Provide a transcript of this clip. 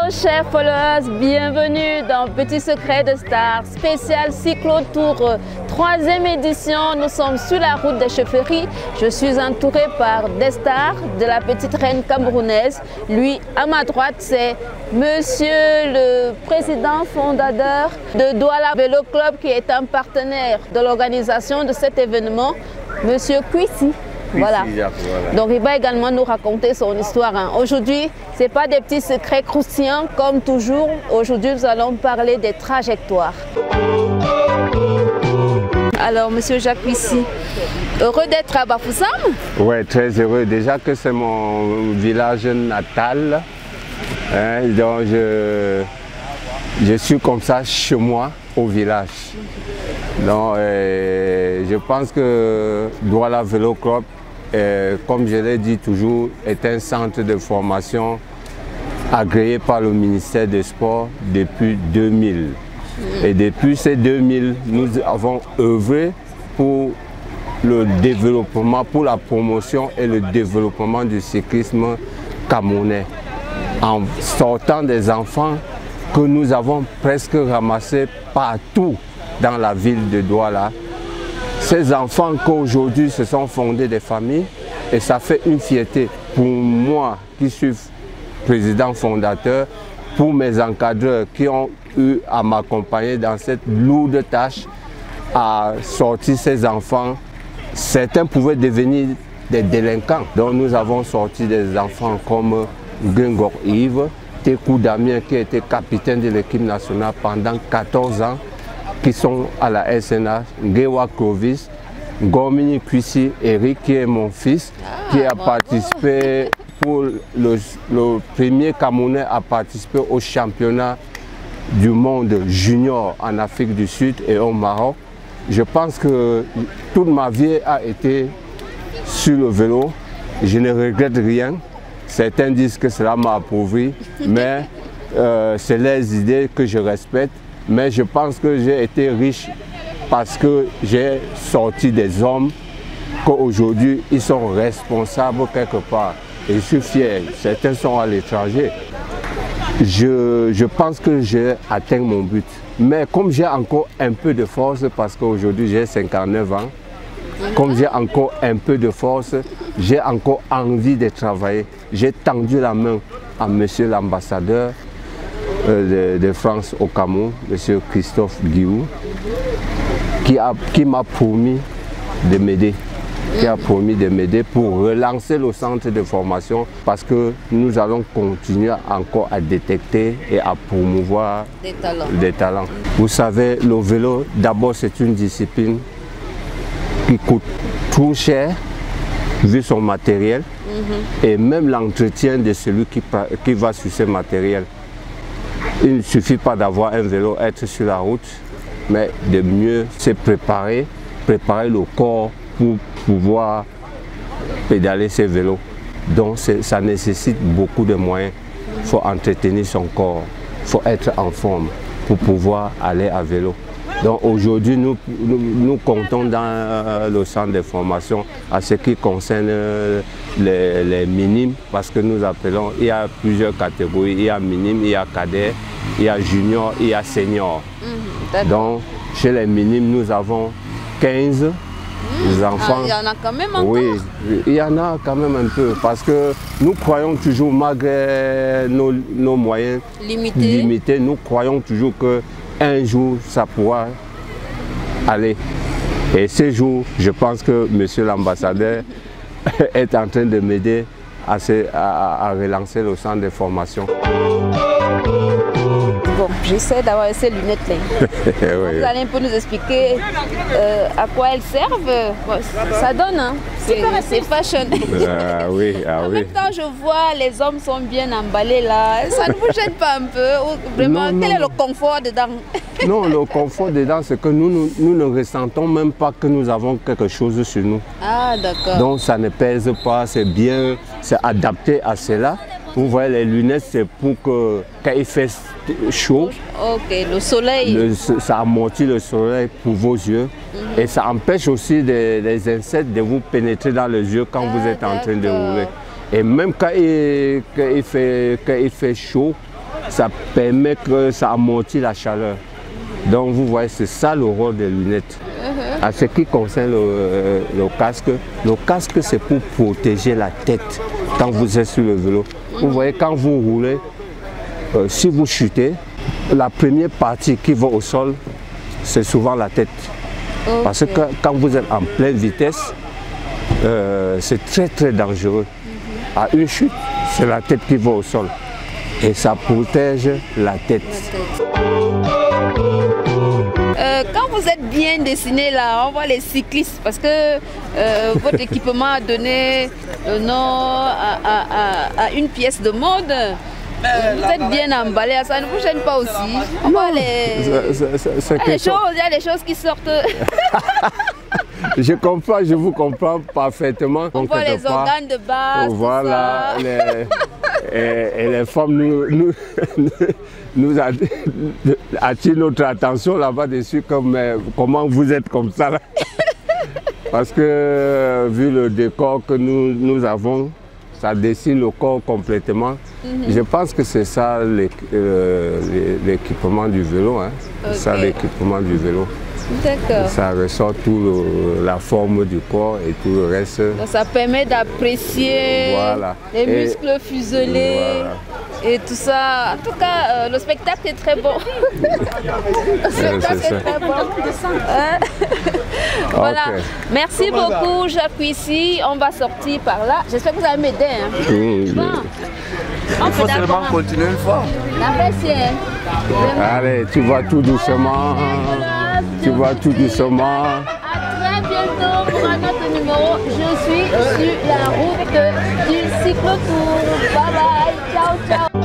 Chers followers, bienvenue dans Petit Secret de Star, spécial cyclo-tour, 3e édition. Nous sommes sur la route des chefferies. Je suis entourée par des stars de la petite reine camerounaise. Lui, à ma droite, c'est monsieur le président fondateur de Douala Vélo Club, qui est un partenaire de l'organisation de cet événement, monsieur Kouissi. Voilà. Donc il va également nous raconter son histoire. Aujourd'hui, ce n'est pas des petits secrets croustillants comme toujours. Aujourd'hui, nous allons parler des trajectoires. Alors, monsieur Jacques Kouissi, heureux d'être à Bafoussam? Oui, très heureux. Déjà que c'est mon village natal. Donc je suis comme ça chez moi au village. Donc, je pense que Douala Vélo Club, comme je l'ai dit toujours, est un centre de formation agréé par le ministère des Sports depuis 2000. Et depuis ces 2000, nous avons œuvré pour le développement, pour la promotion et le développement du cyclisme camerounais, en sortant des enfants que nous avons presque ramassés partout dans la ville de Douala. Ces enfants qu'aujourd'hui se sont fondés des familles, et ça fait une fierté pour moi qui suis président fondateur, pour mes encadreurs qui ont eu à m'accompagner dans cette lourde tâche à sortir ces enfants. Certains pouvaient devenir des délinquants. Donc nous avons sorti des enfants comme Gringor Yves, Tekou Damien qui était capitaine de l'équipe nationale pendant 14 ans, qui sont à la SNH, Ngewa Clovis, Gormini Kouissi, Eric qui est mon fils, qui a participé pour le premier Camerounais à participer au championnat du monde junior en Afrique du Sud et au Maroc. Je pense que toute ma vie a été sur le vélo. Je ne regrette rien. Certains disent que cela m'a appauvri, mais c'est les idées que je respecte. Mais je pense que j'ai été riche parce que j'ai sorti des hommes qu'aujourd'hui ils sont responsables quelque part. Et je suis fier, certains sont à l'étranger. Je pense que j'ai atteint mon but. Mais comme j'ai encore un peu de force, parce qu'aujourd'hui j'ai 59 ans, comme j'ai encore un peu de force, j'ai encore envie de travailler. J'ai tendu la main à monsieur l'ambassadeur de France au Cameroun, M. Christophe Guiou, qui m'a promis de m'aider. Qui a promis de m'aider pour relancer le centre de formation, parce que nous allons continuer encore à détecter et à promouvoir des talents. Vous savez, le vélo, d'abord, c'est une discipline qui coûte trop cher vu son matériel et même l'entretien de celui qui va sur ce matériel. Il ne suffit pas d'avoir un vélo, être sur la route, mais de mieux se préparer le corps pour pouvoir pédaler ces vélos. Donc ça nécessite beaucoup de moyens. Il faut entretenir son corps, il faut être en forme pour pouvoir aller à vélo. Donc aujourd'hui, nous comptons dans le centre de formation à ce qui concerne les minimes, parce que nous appelons, il y a plusieurs catégories, il y a minimes, il y a cadet, il y a junior, il y a senior. Donc chez les minimes, nous avons 15 enfants. Il y en a quand même encore. Oui, il y en a quand même un peu, parce que nous croyons toujours, malgré nos moyens limités, nous croyons toujours qu'un jour ça pourra aller. Et ce jour, je pense que monsieur l'ambassadeur est en train de m'aider à relancer le centre de formation. Bon, J'essaie d'avoir ces lunettes-là. Oui. Vous allez un peu nous expliquer à quoi elles servent. Bon, ça donne, hein? C'est fashion. Ah oui, ah En oui. même temps, je vois les hommes sont bien emballés là. Ça ne vous gêne pas un peu? Ou vraiment, Non, quel non, est le confort dedans? Non, le confort dedans, c'est que nous ne ressentons même pas que nous avons quelque chose sur nous. Ah, d'accord. Donc ça ne pèse pas, c'est bien, c'est adapté à cela. Vous voyez, les lunettes, c'est pour que quand il fait chaud, Ok, le soleil. ça amortit le soleil pour vos yeux. Et ça empêche aussi les insectes de vous pénétrer dans les yeux quand vous êtes en train de rouler. Et même quand il fait chaud, ça permet que ça amortit la chaleur. Donc vous voyez, c'est ça le rôle des lunettes. À ce qui concerne le casque c'est pour protéger la tête quand vous êtes sur le vélo. Vous voyez, quand vous roulez, si vous chutez, la première partie qui va au sol, c'est souvent la tête. Okay. Parce que quand vous êtes en pleine vitesse, c'est très très dangereux. À une chute, c'est la tête qui va au sol. Et ça protège la tête. Quand vous êtes bien dessiné là, on voit les cyclistes parce que votre équipement a donné le nom à une pièce de mode. Vous êtes bien emballé, ça ne vous gêne pas aussi? On voit il y a des choses qui sortent. Je comprends, je vous comprends parfaitement. On voit les organes de base. Voilà, et les femmes nous attirent notre attention là-bas dessus, comme comment vous êtes comme ça là. Parce que vu le décor que nous avons, ça dessine le corps complètement. Je pense que c'est ça l'équipement du vélo. Hein. Okay. C'est ça l'équipement du vélo. D'accord. Ça ressort tout la forme du corps et tout le reste. Donc ça permet d'apprécier les muscles fuselés et tout ça. En tout cas, le spectacle est très bon. Le spectacle est très bon. Voilà. Okay. Merci beaucoup. J'appuie ici. On va sortir par là. J'espère que vous allez m'aider. Hein. Bon. Il faut seulement continuer une fois. Allez, tu vas tout doucement. Tu vas tout doucement. À très bientôt pour un autre numéro. Je suis sur la route du cyclotour. Bye bye. Ciao, ciao.